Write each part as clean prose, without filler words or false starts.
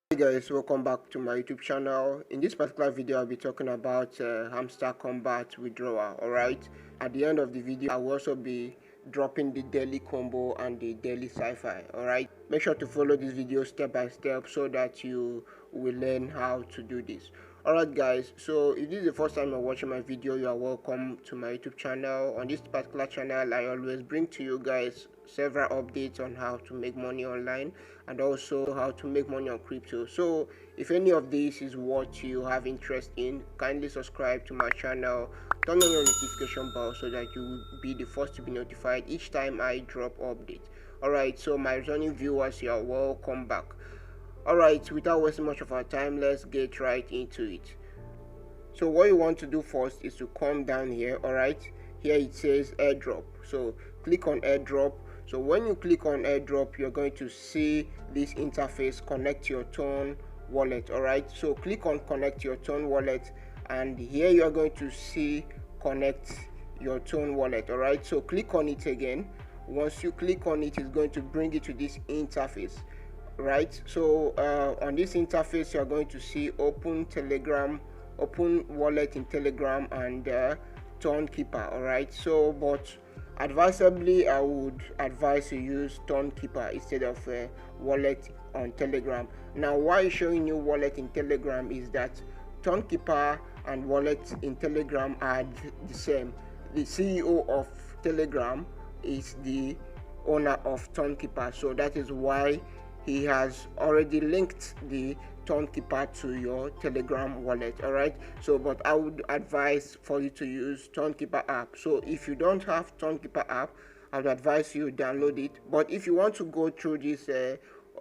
Hey guys, welcome back to my YouTube channel. In this particular video I'll be talking about Hamster Kombat Withdrawal. Alright, at the end of the video I will also be dropping the daily combo and the daily sci-fi. Alright, make sure to follow this video step by step so that you will learn how to do this. Alright guys, so if this is the first time you're watching my video, you are welcome to my YouTube channel. On this particular channel I always bring to you guys several updates on how to make money online and also how to make money on crypto. So if any of this is what you have interest in, kindly subscribe to my channel, turn on your notification bell so that you will be the first to be notified each time I drop updates. Alright, so my returning viewers, you are welcome back. Alright, without wasting much of our time, let's get right into it. So what you want to do first is to come down here. Alright, here it says airdrop, so click on airdrop. So when you click on airdrop, you're going to see this interface, connect your Ton wallet. Alright, so click on connect your Ton wallet, and here you're going to see connect your Ton wallet. Alright, so click on it again. Once you click on it, it's going to bring you to this interface. Right, so on this interface you're going to see open Telegram, open wallet in Telegram, and Ton Keeper. Alright, so but advisably I would advise you use Ton Keeper instead of wallet on Telegram. Now why is showing you wallet in Telegram is that Ton Keeper and wallet in Telegram are the same. The CEO of Telegram is the owner of Ton Keeper, so that is why he has already linked the Ton Keeper to your Telegram wallet. Alright, so but I would advise for you to use Ton Keeper app. So if you don't have Ton Keeper app, I would advise you download it. But if you want to go through this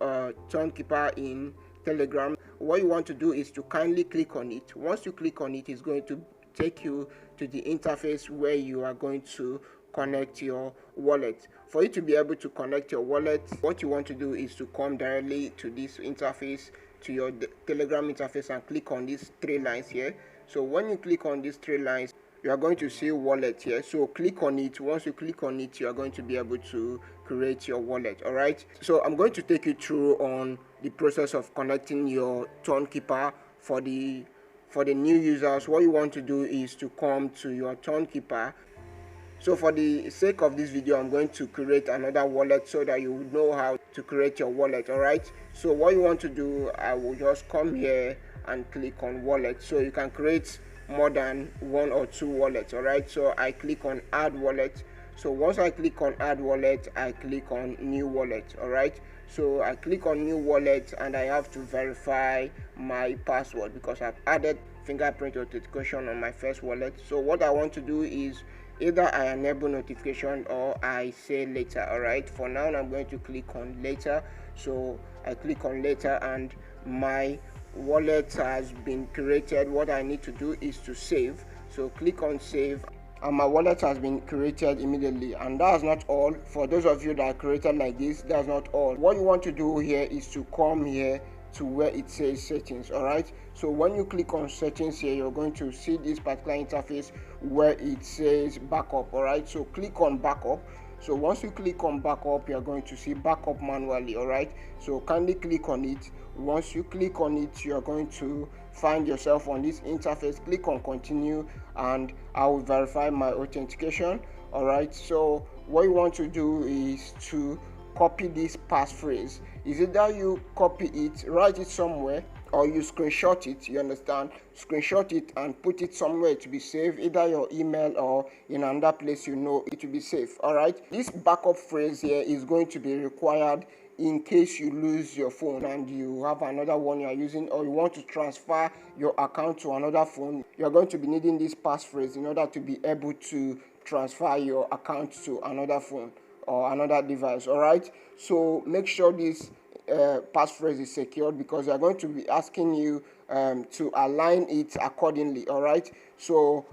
Ton Keeper in Telegram, what you want to do is to kindly click on it. Once you click on it, it's going to take you to the interface where you are going to connect your wallet. For you to be able to connect your wallet, what you want to do is to come directly to this interface, to your Telegram interface, and click on these three lines here. So when you click on these three lines, you are going to see wallet here, so click on it. Once you click on it, you are going to be able to create your wallet. All right, so I'm going to take you through on the process of connecting your Ton Keeper. For the new users, what you want to do is to come to your Ton Keeper. So for the sake of this video, I'm going to create another wallet so that you will know how to create your wallet. Alright, so what you want to do, I will just come here and click on wallet. So you can create more than one or two wallets. Alright, so I click on add wallet. So once I click on add wallet, I click on new wallet. Alright, so I click on new wallet and I have to verify my password because I've added fingerprint authentication on my first wallet. So what I want to do is either I enable notification or I say later. Alright, for now I'm going to click on later. So I click on later and my wallet has been created. What I need to do is to save. So click on save, and my wallet has been created immediately. And that's not all. For those of you that are created like this, that's not all. What you want to do here is to come here to where it says settings. Alright, so when you click on settings here, you're going to see this particular interface where it says backup. Alright, so click on backup. So once you click on backup, you're going to see backup manually. Alright, so kindly click on it. Once you click on it, you're going to find yourself on this interface. Click on continue and I will verify my authentication. Alright, so what you want to do is to copy this passphrase. Is it that you copy it, write it somewhere, or you screenshot it? You understand? Screenshot it and put it somewhere to be safe, either your email or in another place you know it will be safe. Alright, this backup phrase here is going to be required in case you lose your phone and you have another one you are using, or you want to transfer your account to another phone. You're going to be needing this passphrase in order to be able to transfer your account to another phone or another device. Alright, so make sure this passphrase is secured because they're going to be asking you to align it accordingly. Alright, so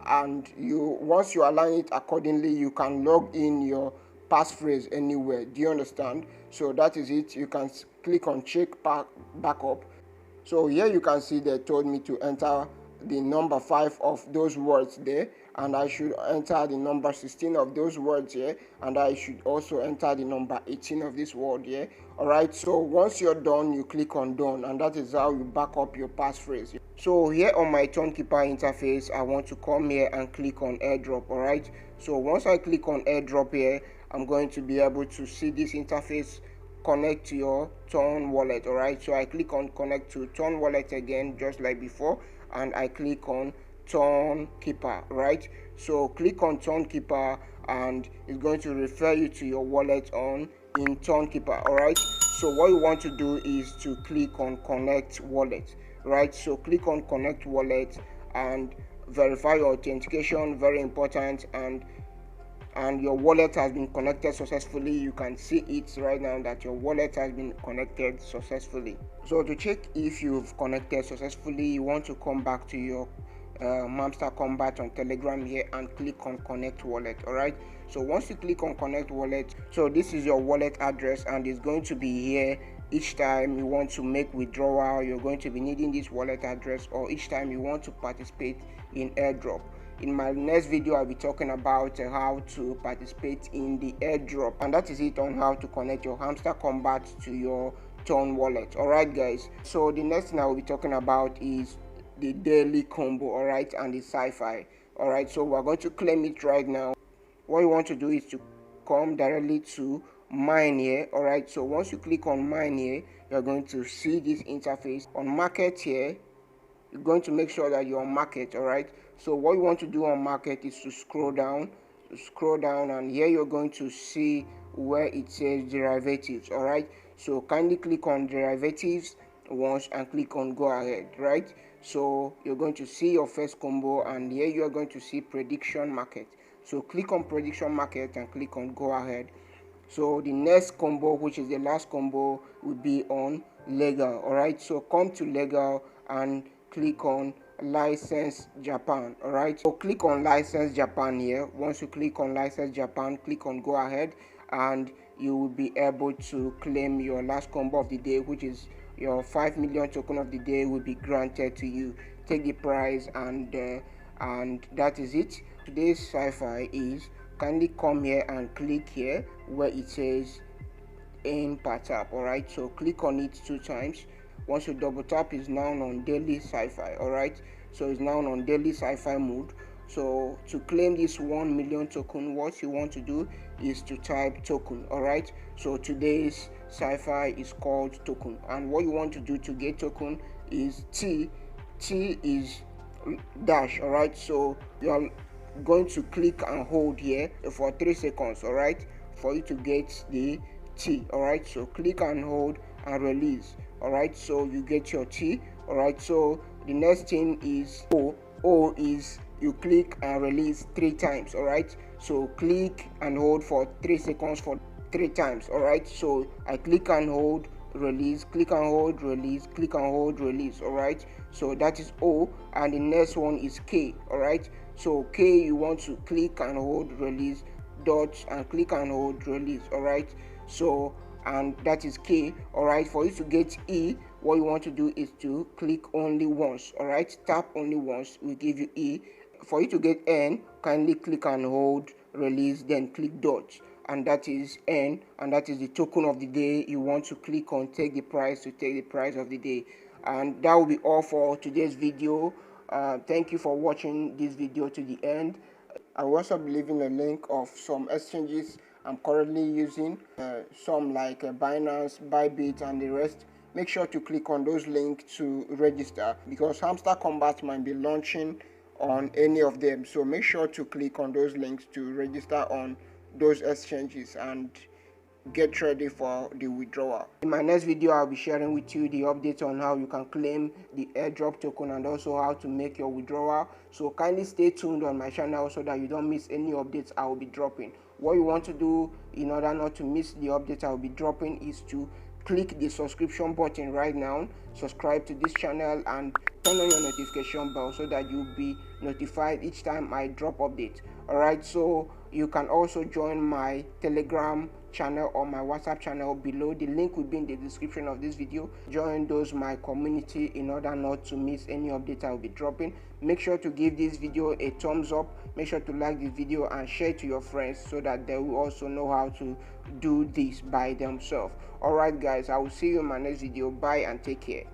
and once you align it accordingly, you can log in your passphrase anywhere. Do you understand? So that is it. You can click on check backup. So here you can see they told me to enter the number 5 of those words there, and I should enter the number 16 of those words here, and I should also enter the number 18 of this word here. Alright, so once you're done, you click on done, and that is how you back up your passphrase. So here on my Turnkeeper interface, I want to come here and click on airdrop. Alright, so once I click on airdrop here, I'm going to be able to see this interface connect to your Turn wallet. Alright, so I click on connect to Turn wallet again, just like before, and I click on Turnkeeper. Right, so click on Turnkeeper and it's going to refer you to your wallet in Turnkeeper. Alright, so what you want to do is to click on connect wallet. Right, so click on connect wallet and verify your authentication, very important, and your wallet has been connected successfully. You can see it right now that your wallet has been connected successfully. So to check if you've connected successfully, you want to come back to your Hamster Kombat on Telegram here and click on connect wallet. Alright, so once you click on connect wallet, so this is your wallet address, and it's going to be here each time you want to make withdrawal. You're going to be needing this wallet address, or each time you want to participate in airdrop. In my next video, I'll be talking about how to participate in the airdrop, and that is it on how to connect your Hamster Kombat to your Turn wallet. Alright guys, so the next thing I will be talking about is the daily combo, alright, and the sci-fi. Alright, so we're going to claim it right now. What you want to do is to come directly to mine here. Alright, so once you click on mine here, you're going to see this interface. On market here, you're going to make sure that you're on market. Alright, so what you want to do on market is to scroll down, and here you're going to see where it says derivatives. Alright, so kindly click on derivatives once and click on go ahead. Right, so you're going to see your first combo, and here you're going to see prediction market. So click on prediction market and click on go ahead. So the next combo, which is the last combo, will be on legal. Alright, so come to legal and click on license Japan. Alright, so click on license Japan here. Once you click on license Japan, click on go ahead, and you will be able to claim your last combo of the day, which is your 5 million token of the day will be granted to you. Take the prize, and that is it. Today's sci-fi is kindly come here and click here where it says in per tap. Alright, so click on it 2 times. Once you double tap, is now on daily sci-fi. Alright, so it's now on daily sci-fi mode. So to claim this 1 million token, what you want to do is to type token. Alright, so today's sci-fi is called token, and what you want to do to get token is T is dash. Alright, so you're going to click and hold here for 3 seconds, alright, for you to get the T. Alright, so click and hold and release. Alright, so you get your T. Alright, so the next thing is O. O is you click and release 3 times. Alright, so click and hold for 3 seconds for 3 times. Alright, so I click and hold, release, click and hold, release, click and hold, release. Alright, so that is O, and the next one is K. Alright, so K, you want to click and hold, release, dots, and click and hold, release. Alright, so and that is K. Alright, for you to get E, what you want to do is to click only once. Alright, tap only once will give you E. For you to get N, kindly click and hold, release, then click dots, and that is N, and that is the token of the day you want to click on. Take the prize to take the prize of the day. And that will be all for today's video. Thank you for watching this video to the end. I will also be leaving a link of some exchanges I'm currently using, some like Binance, Bybit, and the rest. Make sure to click on those links to register, because Hamster Kombat might be launching on any of them. So make sure to click on those links to register on those exchanges and get ready for the withdrawal. In my next video, I'll be sharing with you the updates on how you can claim the airdrop token and also how to make your withdrawal. So kindly stay tuned on my channel so that you don't miss any updates I will be dropping. What you want to do in order not to miss the updates I will be dropping is to click the subscription button right now, subscribe to this channel, and turn on your notification bell so that you'll be notified each time I drop updates. Alright, so you can also join my Telegram channel or my WhatsApp channel below. The link will be in the description of this video. Join those my community in order not to miss any update I will be dropping. Make sure to give this video a thumbs up. Make sure to like this video and share it to your friends so that they will also know how to do this by themselves. Alright guys, I will see you in my next video. Bye and take care.